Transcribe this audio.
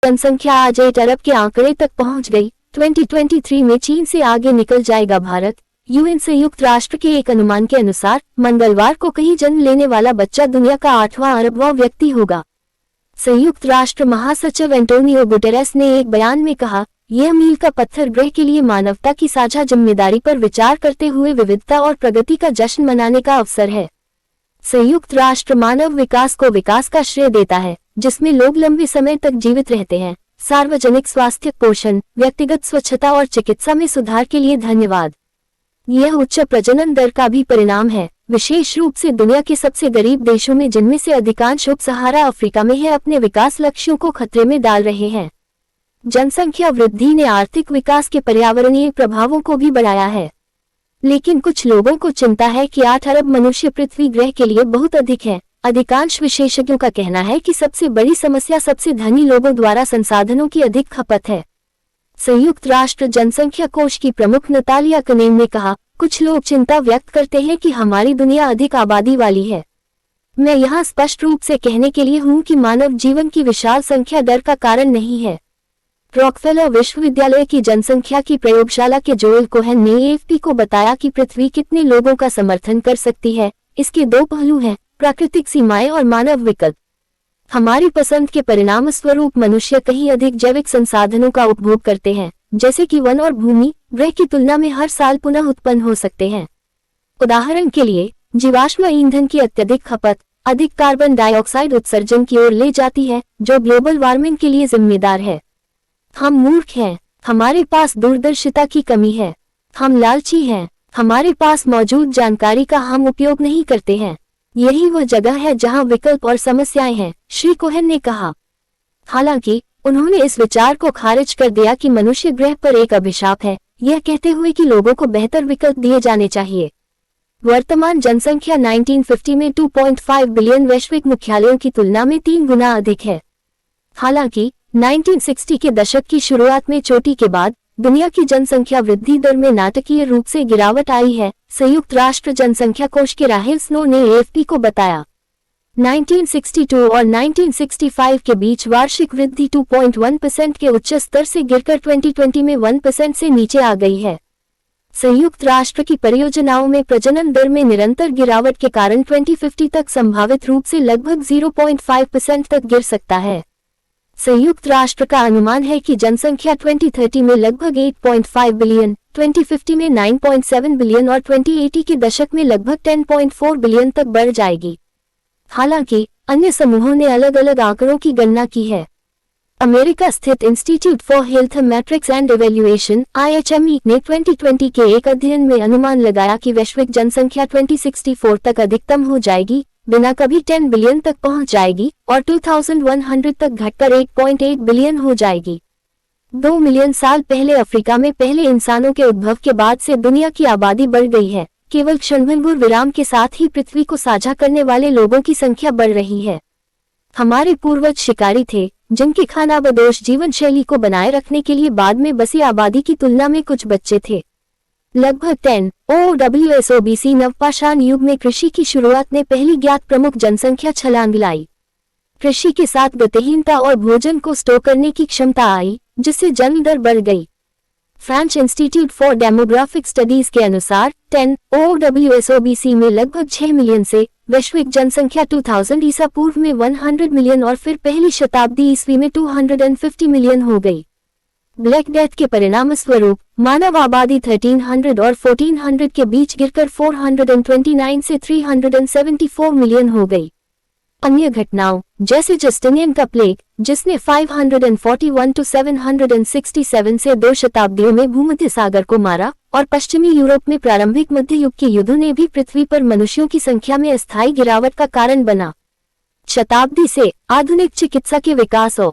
जनसंख्या आज 8 अरब के आंकड़े तक पहुंच गई। 2023 में चीन से आगे निकल जाएगा भारत। यूएन संयुक्त राष्ट्र के एक अनुमान के अनुसार मंगलवार को कहीं जन्म लेने वाला बच्चा दुनिया का 8वां अरबवां व्यक्ति होगा। संयुक्त राष्ट्र महासचिव एंटोनियो गुटेरेस ने एक बयान में कहा, यह मील का पत्थर ग्रह के लिए मानवता की साझा जिम्मेदारी पर विचार करते हुए विविधता और प्रगति का जश्न मनाने का अवसर है। संयुक्त राष्ट्र मानव विकास को विकास का श्रेय देता है, जिसमें लोग लंबे समय तक जीवित रहते हैं। सार्वजनिक स्वास्थ्य, पोषण, व्यक्तिगत स्वच्छता और चिकित्सा में सुधार के लिए धन्यवाद। यह उच्च प्रजनन दर का भी परिणाम है, विशेष रूप से दुनिया के सबसे गरीब देशों में, जिनमें से अधिकांश उप सहारा अफ्रीका में है, अपने विकास लक्ष्यों को खतरे में डाल रहे हैं। जनसंख्या वृद्धि ने आर्थिक विकास के पर्यावरणीय प्रभावों को भी बढ़ाया है, लेकिन कुछ लोगों को चिंता है कि 8 अरब मनुष्य पृथ्वी ग्रह के लिए बहुत अधिक है। अधिकांश विशेषज्ञों का कहना है कि सबसे बड़ी समस्या सबसे धनी लोगों द्वारा संसाधनों की अधिक खपत है। संयुक्त राष्ट्र जनसंख्या कोष की प्रमुख नतालिया कनेम ने कहा, कुछ लोग चिंता व्यक्त करते हैं कि हमारी दुनिया अधिक आबादी वाली है। मैं यहाँ स्पष्ट रूप से कहने के लिए हूँ कि मानव जीवन की विशाल संख्या डर का कारण नहीं है। रॉकफेलर विश्वविद्यालय की जनसंख्या की प्रयोगशाला के जोएल कोहेन ने एएफपी को बताया कि पृथ्वी कितने लोगों का समर्थन कर सकती है। इसके दो पहलू हैं, प्राकृतिक सीमाएं और मानव विकल्प। हमारी पसंद के परिणाम स्वरूप मनुष्य कहीं अधिक जैविक संसाधनों का उपभोग करते हैं, जैसे कि वन और भूमि ग्रह की तुलना में हर साल पुनः उत्पन्न हो सकते हैं। उदाहरण के लिए, जीवाश्म ईंधन की अत्यधिक खपत अधिक कार्बन डाइऑक्साइड उत्सर्जन की ओर ले जाती है, जो ग्लोबल वार्मिंग के लिए जिम्मेदार है। हम मूर्ख हैं, हमारे पास दूरदर्शिता की कमी है। हम लालची हैं, हमारे पास मौजूद जानकारी का हम उपयोग नहीं करते हैं। यही वह जगह है जहां विकल्प और समस्याएं हैं, श्री कोहेन ने कहा। हालांकि उन्होंने इस विचार को खारिज कर दिया कि मनुष्य ग्रह पर एक अभिशाप है, यह कहते हुए कि लोगों को बेहतर विकल्प दिए जाने चाहिए। वर्तमान जनसंख्या 1950 में 2.5 बिलियन वैश्विक मुख्यालयों की तुलना में 3 गुना अधिक है। हालांकि 1960 के दशक की शुरुआत में चोटी के बाद दुनिया की जनसंख्या वृद्धि दर में नाटकीय रूप से गिरावट आई है, संयुक्त राष्ट्र जनसंख्या कोष के राहेल स्नो ने एएफपी को बताया। 1962 और 1965 के बीच वार्षिक वृद्धि 2.1% के उच्च स्तर से गिरकर 2020 में 1% से नीचे आ गई है। संयुक्त राष्ट्र की परियोजनाओं में प्रजनन दर में निरंतर गिरावट के कारण 2050 तक संभावित रूप से लगभग 0.5% तक गिर सकता है। संयुक्त राष्ट्र का अनुमान है कि जनसंख्या 2030 में लगभग 8.5 बिलियन, 2050 में 9.7 बिलियन और 2080 के दशक में लगभग 10.4 बिलियन तक बढ़ जाएगी। हालांकि अन्य समूहों ने अलग अलग आंकड़ों की गणना की है। अमेरिका स्थित institute for health matrix and evaluation (IHME) ने 2020 के एक अध्ययन में अनुमान लगाया कि वैश्विक जनसंख्या 2064 तक अधिकतम हो जाएगी, बिना कभी 10 बिलियन तक पहुंच जाएगी और 2100 तक घटकर 8.8 बिलियन हो जाएगी। 2 मिलियन साल पहले अफ्रीका में पहले इंसानों के उद्भव के बाद से दुनिया की आबादी बढ़ गई है। केवल क्षणभंगुर विराम के साथ ही पृथ्वी को साझा करने वाले लोगों की संख्या बढ़ रही है। हमारे पूर्वज शिकारी थे, जिनकी खानाबदोश जीवन शैली को बनाए रखने के लिए बाद में बसी आबादी की तुलना में कुछ बच्चे थे। लगभग 10 OWSOBC नवपाषाण युग में कृषि की शुरुआत ने पहली ज्ञात प्रमुख जनसंख्या छलांग लाई। कृषि के साथ गतिहीनता और भोजन को स्टोर करने की क्षमता आई, जिससे जन्म दर बढ़ गई। French institute for demographic studies के अनुसार 10 OWSOBC में लगभग 6 मिलियन से वैश्विक जनसंख्या 2000 ईसा पूर्व में 100 मिलियन और फिर पहली शताब्दी ईस्वी में 250 मिलियन हो गई। ब्लैक डेथ के परिणाम स्वरूप मानव आबादी 1300 और 1400 के बीच गिरकर 429 से 374 मिलियन हो गई। अन्य घटनाओं जैसे जस्टिनियन का प्लेग, जिसने 541 to 767 से 2 शताब्दियों में भूमध्य सागर को मारा, और पश्चिमी यूरोप में प्रारंभिक मध्य युग के युद्धों ने भी पृथ्वी पर मनुष्यों की संख्या में अस्थायी गिरावट का कारण बना। शताब्दी से आधुनिक चिकित्सा के विकास और